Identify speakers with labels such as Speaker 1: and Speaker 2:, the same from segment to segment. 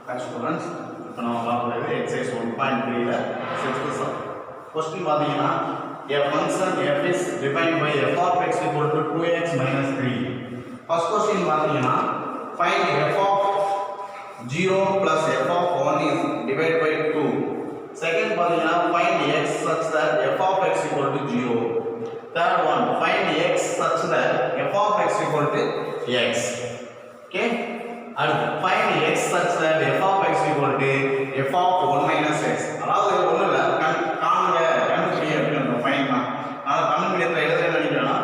Speaker 1: Hi students, இப்போ நம்ம பார்க்குறது exercise 1.3 ல 6th sum. Question பார்த்தீங்கன்னா a function f is defined by f of x equal to 2x minus 3. First question பார்த்தீங்கன்னா find f of 0 plus f of 1 is divided by 2. Second பார்த்தீங்கன்னா find x such that f of x equal to 0. Third one, find x such that f of x equal to x. Okay? அடுத்து find x such that f of x equal to f of 1 minus x. அதாவது ஒண்ணு இல்ல காணுங்க கண்டுபிடி அப்படிங்கற find தான். நான் தமிழ் மீடியத்துல எழுத நினைக்கிறேன்னா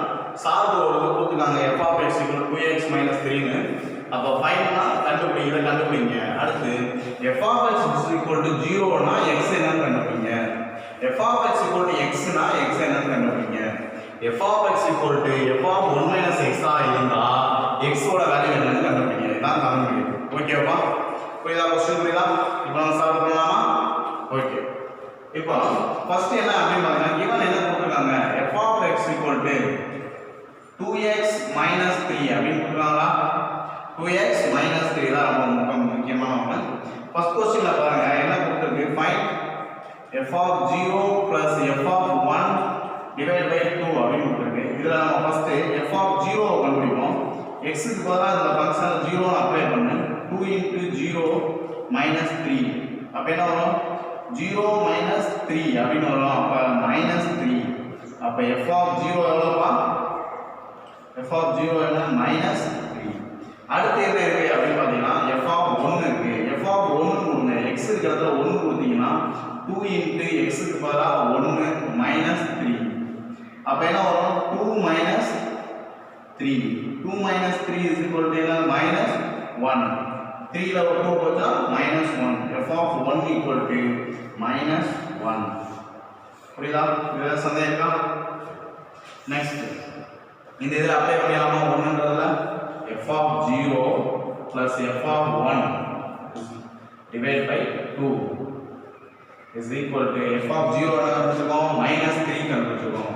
Speaker 1: சால்வ் ஓடுறது கொடுத்துட்டாங்க f of x equal to 2x minus 3 ன்னு. அப்ப ஃபைண்ட்னா கண்டுபிடி இத கண்டுபிடிங்க. அடுத்து f of x equal to 0 னா x என்னன்னு கண்டுபிடிங்க. f of x equal to x னா x என்னன்னு கண்டுபிடிங்க. f of x equal to f of 1 minus x ஆ இருந்தா x ஓட வேல்யூ என்னன்னு கண்டுபிடிங்க. இதான் காரணம். ஓகேவா? புரியுதா? क्वेश्चन புரியுதா? இப்போ நம்ம சால்வ் பண்ணலாமா? ஓகே. இப்போ ஃபர்ஸ்ட் என்ன அப்படினு பாத்தீங்கன்னா given என்ன கொடுத்திருக்காங்க f of x equal to 2x minus 3 அப்படினு கொடுத்திருக்காங்களா? 2x minus 3 தான் ரொம்ப முக்கியமான ஒண்ணு. ஃபர்ஸ்ட் क्वेश्चनல பாருங்க என்ன கொடுத்திருக்கு find f of 0 plus f of 1 divided by 2 அப்படினு கொடுத்திருக்கு. இதுல நம்ம ஃபர்ஸ்ட் f of 0 கண்டுபிடிப்போம். x க்கு பதிலா இந்த ஃபங்க்ஷன் 0 ன்னு அப்ளை பண்ணு. 2 into 0 minus 3 அப்ப என்ன வரும் 0 minus 3 அப்படினு வரும். அப்ப minus 3 அப்ப f of 0 எவ்வளவுப்பா f of 0 என்ன minus 3. அடுத்து என்ன இருக்கு அப்படி பாத்தீங்கன்னா f of 1 இருக்கு. f of 1 கொடுங்க. x க்கு இடத்துல 1 கொடுத்தீங்கன்னா 2 into x க்கு பதிலா 1 minus 3 அப்ப என்ன வரும் 2 minus 3 2 minus 3 is equal to minus 1 3 ல 2 போச்சா minus 1 f of 1 equal to minus 1 புரியுதா? இதுல சந்தேகம் இருக்கா? நெக்ஸ்ட் இந்த இதுல அப்ளை பண்ணலாமா 1ன்றதுல f of 0 plus f of 1 divided by 2 is equal to f of 0 என்ன கண்டுபிடிச்சோம் minus 3 கண்டுபிடிச்சோம்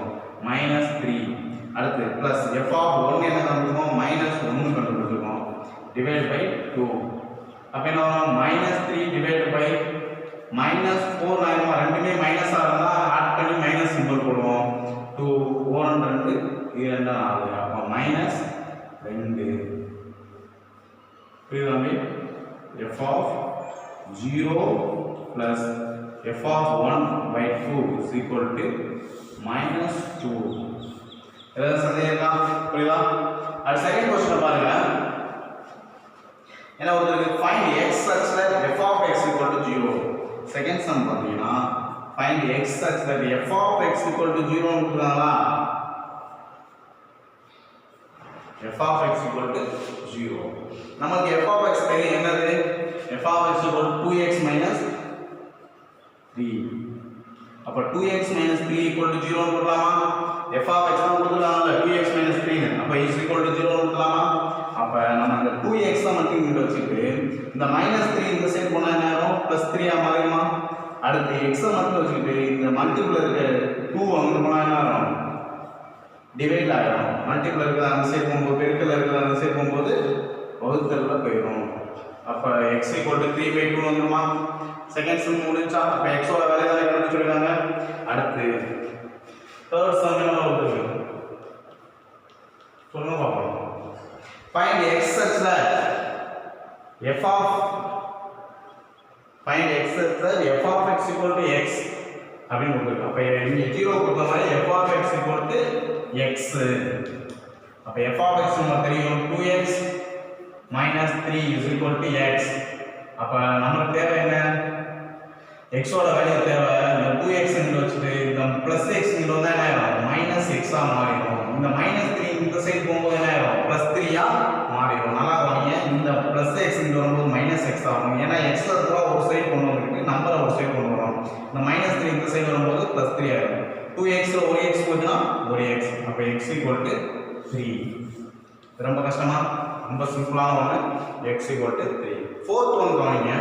Speaker 1: minus 3 அடுத்து plus f of 1 என்ன கண்டுபிடிச்சோம் minus 1 கண்டுபிடிச்சோம் divided by 2 அப்ப என்ன வரும் minus 3 divided by minus 4 நாம ரெண்டுமே மைனஸ் ஆ இருந்தா ஆட் பண்ணி மைனஸ் சிம்பல் போடுவோம் 2 4 2 2 4 அப்ப minus 2 புரியுதாமே f of 0 plus f of 1 by 2 is equal to minus 2 ஏதாவது சந்தேகம் இருக்கா? புரியுதா? அடுத்த செகண்ட் क्वेश्चन பாருங்க என்ன வருது find x such that f of x equal to 0 second sum பாத்தீங்கன்னா find x such that f of x equal to 0 ன்னு கொடுத்தாங்களா f of x equal to 0 நமக்கு f of x தெரியும் என்னது f of x equal to 2x minus 3 அப்ப 2x minus 3 equal to 0 ன்னு போடலாமா f of x ன்னு கொடுத்துட்டாங்கல 2x minus 3 ன்னு அப்ப is equal to 0 ன்னு போடலாமா அப்ப நம்ம அந்த 2x மட்டும் இங்க வச்சிட்டு இந்த -3 இந்த சைடு போனா என்ன ஆகும் +3 ஆ மாறுமா அடுத்து x மட்டும் வச்சிட்டு இந்த மல்டிபிள் இருக்க 2 அங்க போனா என்ன ஆகும் டிவைட் ஆகும் மல்டிபிள் இருக்க அந்த சைடு போகும்போது பெருக்கல் இருக்க அந்த சைடு போகும்போது வகுத்தல்ல போயிடும் அப்ப x = 3/2 வந்துருமா செகண்ட் சம் முடிஞ்சா அப்ப x ஓட வேல்யூ தான் கண்டுபிடிச்சிருக்காங்க அடுத்து தேர்ட் சம் என்ன வருது சொல்லுங்க பாப்போம் find x such that f of find x such that f of x equal to x அப்படினு கொடுத்திருக்கு அப்ப இங்க 0 கொடுத்த மாதிரி f of x equal to x அப்ப f of x நமக்கு தெரியும் 2x minus 3 is equal to x அப்ப நமக்கு தேவை என்ன x ஓட வேல்யூ தேவை இந்த 2x ன்னு வச்சிட்டு இந்த +x ன்னு வந்தா என்ன ஆகும் -x ஆ மாறிடும் இந்த -3 இந்த சைடு போகும்போது என்ன ஆகும் +3 ஆ மாறிடும் நல்லா கவனிங்க இந்த +x ன்னு வரும்போது -x ஆகும் ஏன்னா x ல இருக்கிற ஒரு சைடு கொண்டு வந்துட்டு நம்பரை ஒரு சைடு கொண்டு வரோம் இந்த -3 இந்த சைடு வரும்போது +3 ஆயிடும் 2x ல ஒரு x போச்சுனா ஒரு x அப்ப x = 3 ரொம்ப கஷ்டமா ரொம்ப சிம்பிளான ஒண்ணு x = 3 fourth one கவனிங்க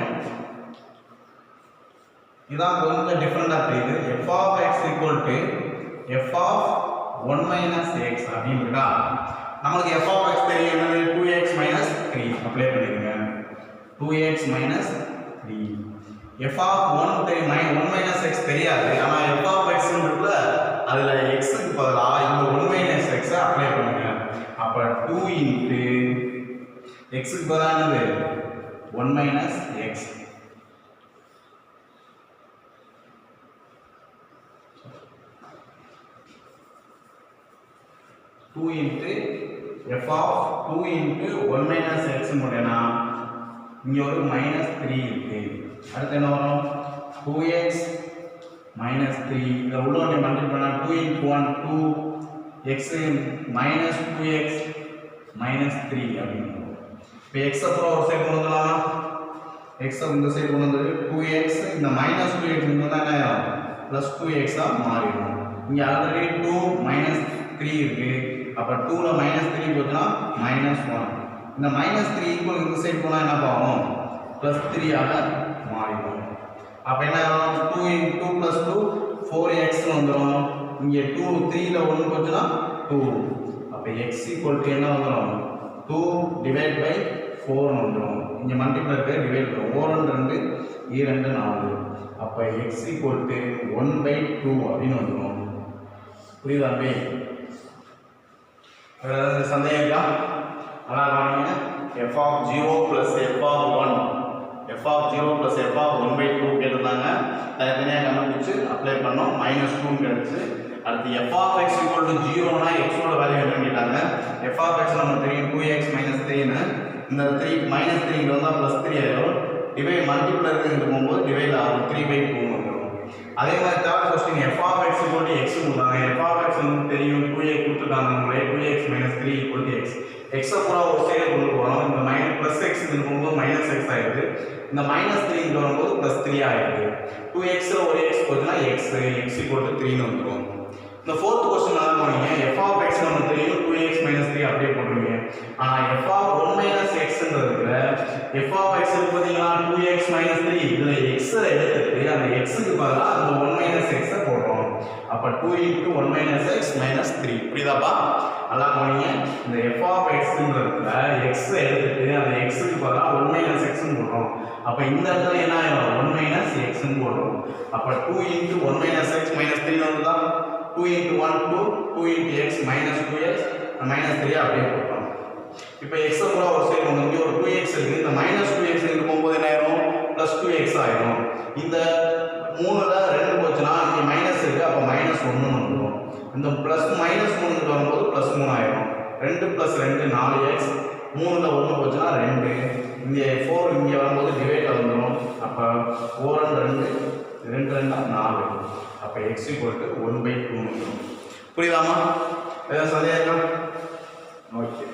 Speaker 1: இதான் கொஞ்சம் டிஃபரண்டா தெரியுது f of x equal to f of 1 minus x அப்படினு இருக்கா நமக்கு f of x தெரியும் என்னது 2x minus 3 அப்ளை பண்ணிருங்க 2x minus 3. f of 1 minus x தெரியாது. ஆனா f of x இருக்குல்ல அதுல x க்கு பதிலா இந்த 1 minus x அப்ளை பண்ணுங்க. அப்ப 2 into x க்கு பதிலா என்னது 1 minus x. Two into f of 2 into 1 minus x முடியனா இங்க ஒரு minus 3 இருக்கு. அடுத்து என்ன வரும் 2x minus 3 இத உள்ள ஒண்ணே மல்டிப்ளை பண்ணா 2 into 1 2 x minus 2x minus 3 அப்படிங்க. இப்போ x அப்புறம் ஒரு சைடு கொண்டு வரலாமா x இந்த சைடு கொண்டு வந்து 2x இந்த minus 2x இங்க தான் என்ன ஆகும் plus 2x ஆ மாறிடும். இங்க ஆல்ரெடி 2 minus 3 இருக்கு. அப்ப 2 ல -3 போச்சுனா -1. இந்த -3 ஈக்குவல் இந்த சைடு போனா என்ன ஆகும் +3 ஆக மாறிடும். அப்ப என்ன ஆகும் 2 * 2 + 2 4x வந்துரும். இங்க 2 3 ல 1 போச்சுனா 2. அப்ப x = என்ன வந்துரும் 2 / 4 வந்துரும். இங்க மல்டிப்ளை இருக்கு டிவைட் பண்ணும் 4 2 2 4. அப்ப x = 1/2 அப்படினு வந்துரும். புரியுதா பே? சந்தேகம் இருக்கா? அதான் பாருங்க f of 0 plus f of 1 f of 0 plus f of 1/2 கேட்டிருந்தாங்க. தனித்தனியாக கண்டுபிடிச்சு அப்ளை பண்ணோம் -2 கிடைச்சு. அடுத்து f of x = 0 னா x ஓட வேல்யூ என்ன கேட்டாங்க. f of x நமக்கு தெரியும் 2x - 3 னு. இந்த 3 -3 இங்க வந்தா +3 ஆயிடும். டிவைட் மல்டிப்ளை இருக்கு போகும்போது டிவைட் ஆகும் 3/2 வந்துரும். அதே மாதிரி third question f of x = x கொடுத்தாங்க. f of x நமக்கு தெரியும் 2a கொடுத்துட்டாங்க. நம்மளே 2x - 3 = x. x பூரா ஒரு சைடு கொண்டு போறோம். இந்த +x இருக்கும்போது -x ஆயிடுது. இந்த -3 இங்க வரும்போது +3 ஆயிடுது. 2x ல ஒரு x போச்சுனா x = 3 னு வந்துரும். இந்த fourth question என்ன பண்ணுவீங்க f of x நமக்கு தெரியும் 2x - 3 அப்படியே போடுவீங்க. ஆனா f of 1 - x ன்றதுல f of x இருக்கு பாத்தீங்களா 2x - 3 இதுல x எடுத்துட்டு அந்த x க்கு பதிலா அந்த 1 - x போடுறோம். அப்ப 2 * 1 - x - 3 புரியுதாப்பா? நல்லா கவனிங்க. இந்த f of x ன்றதுல x எடுத்துட்டு அந்த x க்கு பதிலா 1 - x ன்னு போடுறோம். அப்ப இந்த இடத்துல என்ன ஆயிடும் 1 - x ன்னு போடுறோம். அப்ப 2 * 1 - x - 3 வந்துதா 2 * 1 2 2 * x - 2x -3 அப்படியே போடுறோம். இப்போ x பூரா ஒரு சைடு வந்து ஒரு 2x இருக்கு. இந்த -2x இங்க போகும்போது என்ன ஆயிடும் +2x ஆயிடும். இந்த 3 ல 2 போச்சுனா இங்க மைனஸ் இருக்கு. அப்ப -1 வந்துரும். இந்த +-3 இங்க வரும்போது +3 ஆயிடும். 2 + 2 4x 3 ல 1 போச்சுனா 2. இங்க 4 இங்க வரும்போது டிவைட் வந்துரும். அப்ப 4 2 2 2 4. அப்ப x = 1/2 வந்துரும். புரியுதாமா? ஏதாவது சந்தேகம் இருக்கா? ஓகே.